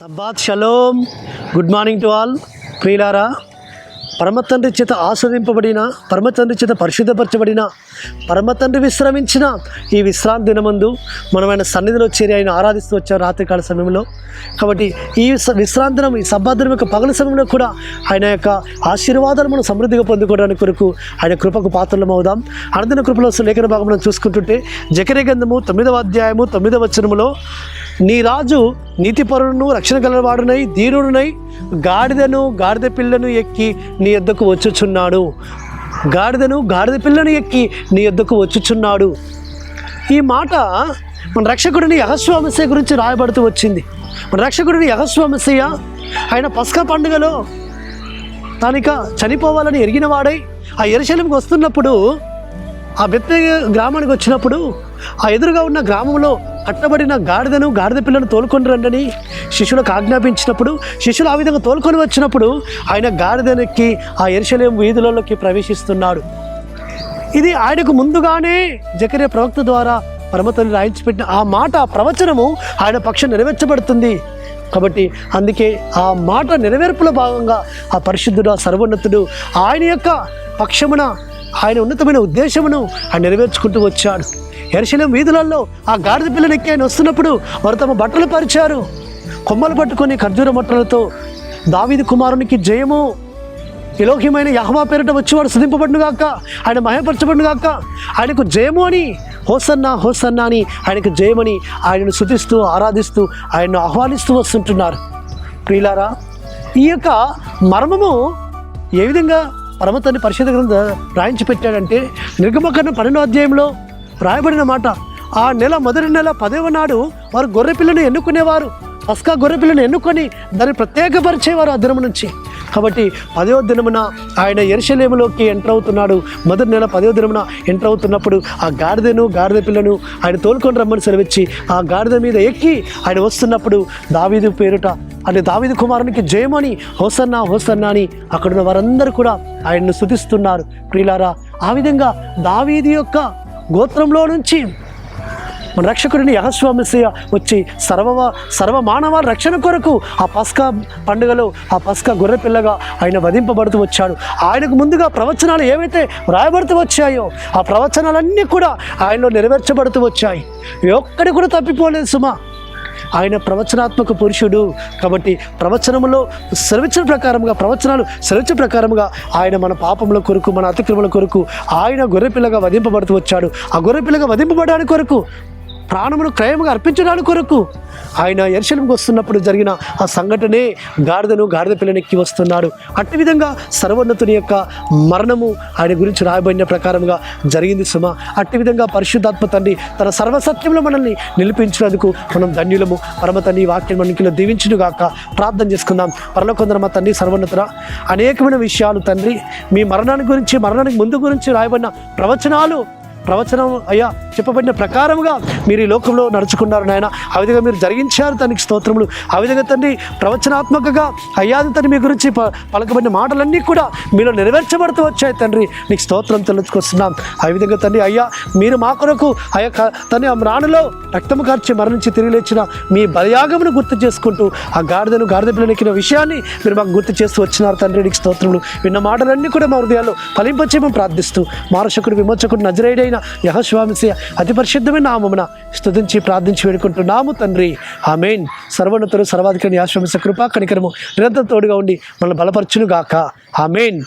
Sabbath shalom. Good morning to all. ప్రియులారా, పరమతండ్రి చేత ఆస్వాదింపబడిన, పరమతండ్రి చేత పరిశుద్ధపరచబడిన, పరమతండ్రి విశ్రమించిన ఈ విశ్రాంతి దినమందు మనం ఆయన సన్నిధిలో చేరి ఆయన ఆరాధిస్తూ వచ్చాం రాత్రికాల సమయంలో. కాబట్టి ఈ విశ్రాంతి దినం, ఈ సబ్బాత్ దినం యొక్క పగల సమయంలో కూడా ఆయన యొక్క ఆశీర్వాదాలు మనం సమృద్ధిగా పొందుకోవడానికి కొరకు ఆయన కృపకు పాత్రలం అవుదాం. అనుదిన కృపలో లేఖన భాగం మనం చూసుకుంటుంటే జకర్యా గ్రంథము 9వ అధ్యాయము 9వ వచనములో, నీ రాజు నీతిపరుడును రక్షణ గలవాడునై దీనుడునై గాడిదను గాడిద పిల్లను ఎక్కి నీ యొద్దకు వచ్చుచున్నాడు. గాడిదను గాడిద పిల్లను ఎక్కి నీ యొద్దకు వచ్చుచున్నాడు. ఈ మాట మన రక్షకుడిని యెహోషువ మెస్సీయ గురించి రాయబడుతూ వచ్చింది. మన రక్షకుడిని యెహోషువ మెస్సీయ ఆయన పస్కా పండుగలో తానిక చనిపోవాలని ఎరిగిన వాడై ఆ యెరూషలేముకు వస్తున్నప్పుడు, ఆ బెత్లెహేము గ్రామానికి వచ్చినప్పుడు ఆ ఎదురుగా ఉన్న గ్రామంలో కట్టబడిన గాడిదను గాడిద పిల్లను తోలుకొని రండని శిష్యులకు ఆజ్ఞాపించినప్పుడు, శిష్యులు ఆ విధంగా తోలుకొని వచ్చినప్పుడు ఆయన గాడిదనెక్కి ఆ యెరూషలేము వీధులలోకి ప్రవేశిస్తున్నాడు. ఇది ఆయనకు ముందుగానే జకర్యా ప్రవక్త ద్వారా పరమతండ్రి రాయించిపెట్టిన ఆ మాట, ఆ ప్రవచనము ఆయన పక్షం నెరవేర్చబడుతుంది. కాబట్టి అందుకే ఆ మాట నెరవేర్పుల భాగంగా ఆ పరిశుద్ధుడు, ఆ సర్వోన్నతుడు ఆయన యొక్క పక్షమున ఆయన ఉన్నతమైన ఉద్దేశమును ఆయన నెరవేర్చుకుంటూ వచ్చాడు. యెరూషలేము వీధులలో ఆ గాడిద పిల్లని ఎక్కి ఆయన వస్తున్నప్పుడు వారు తమ బట్టలు పరిచారు. కొమ్మలు పట్టుకొని ఖర్జూర మట్టలతో, దావీదు కుమారునికి జయము, ఎలోహిమైన యెహోవా పేరిట వచ్చేవాడు స్తుతింపబడును గాక, ఆయన మహిమపరచబడును గాక, ఆయనకు జయము అని, హోసన్నా హోసన్నా అని ఆయనకు జయమని ఆయనను స్తుతిస్తూ ఆరాధిస్తూ ఆయన్ను ఆహ్వానిస్తూ వస్తుంటున్నారు. ప్రియులారా, ఈ యొక్క మర్మము ఏ విధంగా పరమతండ్రి పరిశుద్ధ గ్రంథం రాయించి పెట్టాడంటే, నిర్గమకాండం 12వ అధ్యాయంలో రాయబడిన మాట, ఆ నెల మొదటి నెల 10వ నాడు వారు గొర్రెపిల్లను ఎన్నుకునేవారు. పస్కా గొర్రెపిల్లను ఎన్నుకొని దాన్ని ప్రత్యేకపరిచేవారు ఆ దినము నుంచి. కాబట్టి 10వ దినమున ఆయన యెరూషలేములోకి ఎంటర్ అవుతున్నాడు. మొదటి నెల 10వ దినమున ఎంటర్ అవుతున్నప్పుడు ఆ గాడిదను గాడిద పిల్లను ఆయన తోలుకొని రమ్మని సెలవిచ్చి ఆ గాడిద మీద ఎక్కి ఆయన వస్తున్నప్పుడు దావీదు పేరుట, అంటే దావీదు కుమారునికి జయమని, హోసన్నా హోసన్నా అని అక్కడున్న వారందరూ కూడా ఆయన్ను స్తుతిస్తున్నారు. ప్రియులారా, ఆ విధంగా దావీదు యొక్క గోత్రంలో నుంచి మన రక్షకుడిని యెహోషువ మెస్సీయ వచ్చి సర్వ మానవాల రక్షణ కొరకు ఆ పస్కా పండుగలో ఆ పస్కా గొర్రె పిల్లగా ఆయన వధింపబడుతూ వచ్చాడు. ఆయనకు ముందుగా ప్రవచనాలు ఏవైతే రాయబడుతూ వచ్చాయో ఆ ప్రవచనాలన్నీ కూడా ఆయనలో నెరవేర్చబడుతూ వచ్చాయి. ఒక్కడి కూడా తప్పిపోలేదు సుమా. ఆయన ప్రవచనాత్మక పురుషుడు. కాబట్టి ప్రవచనములో సెలవిచ్చిన ప్రకారముగా, ప్రవచనాలు సెలవిచ్చిన ప్రకారముగా ఆయన మన పాపముల కొరకు, మన అతిక్రమల కొరకు ఆయన గొర్రెపిల్లగా వధింపబడుతూ వచ్చాడు. ఆ గొర్రెపిల్లగా వధింపబడడానికి కొరకు, ప్రాణమును క్రయముగా అర్పించడానికి కొరకు ఆయన యెరూషలేముకు వస్తున్నప్పుడు జరిగిన ఆ సంఘటనే గాడిదను గాడిద పిల్లని ఎక్కి వస్తున్నాడు. అట్టి విధంగా సర్వోన్నతుని యొక్క మరణము ఆయన గురించి రాయబడిన ప్రకారంగా జరిగింది సుమ. అట్టి విధంగా పరిశుద్ధాత్మ తండ్రి తన సర్వసత్యంలో మనల్ని నిలిపించినందుకు మనం ధన్యులము. పరమ తండ్రి ఈ వాక్యం మనకి దీవించును గాక. ప్రార్థన చేసుకుందాం. పరలోకందర మా తండ్రి సర్వోన్నతుడ, అనేకమైన విషయాలు తండ్రి మీ మరణానికి గురించి, మరణానికి ముందు గురించి రాయబడిన ప్రవచనం అయ్యా చెప్పబడిన ప్రకారముగా మీరు ఈ లోకంలో నడుచుకున్నారు నాయన. ఆ విధంగా మీరు జరిగించారు తండ్రికి స్తోత్రములు. ఆ విధంగా తండ్రి ప్రవచనాత్మకంగా అయ్యా తండ్రి మీ గురించి పలకబడిన మాటలన్నీ కూడా మీలో నెరవేర్చబడుతూ వచ్చాయి తండ్రి. నీకు స్తోత్రం తెలుసుకొస్తున్నాం. ఆ విధంగా తండ్రి అయ్యా మీరు మా కొరకు అయ్యా తండ్రి ఆ రాణిలో రక్తము కార్చి మరణించి తిరిగి లేచిన మీ బలయాగమును గుర్తు చేసుకుంటూ ఆ గాడిదను గాడిద పిల్లనెక్కిన విషయాన్ని మీరు మాకు గుర్తు చేస్తూ వచ్చినారు తండ్రి. నీకు స్తోత్రములు. విన్న మాటలన్నీ కూడా మా హృదయాల్లో ఫలింపచేయమని ప్రార్థిస్తూ మారశకుడు విమోచకుడు నజరేయుడైన యెహోషువ మెస్సీయ అతి పరిశుద్ధమైన నామమున స్తుతించి ప్రార్థించి వేడుకుంటున్నాము తండ్రి. ఆమేన్. సర్వోన్నతుడు సర్వాధికారి యెహోషువ మెస్సీయ కృపా కనికరము నిరంతరం తోడుగా ఉండి మనల్ని బలపరచును గాక. ఆమేన్.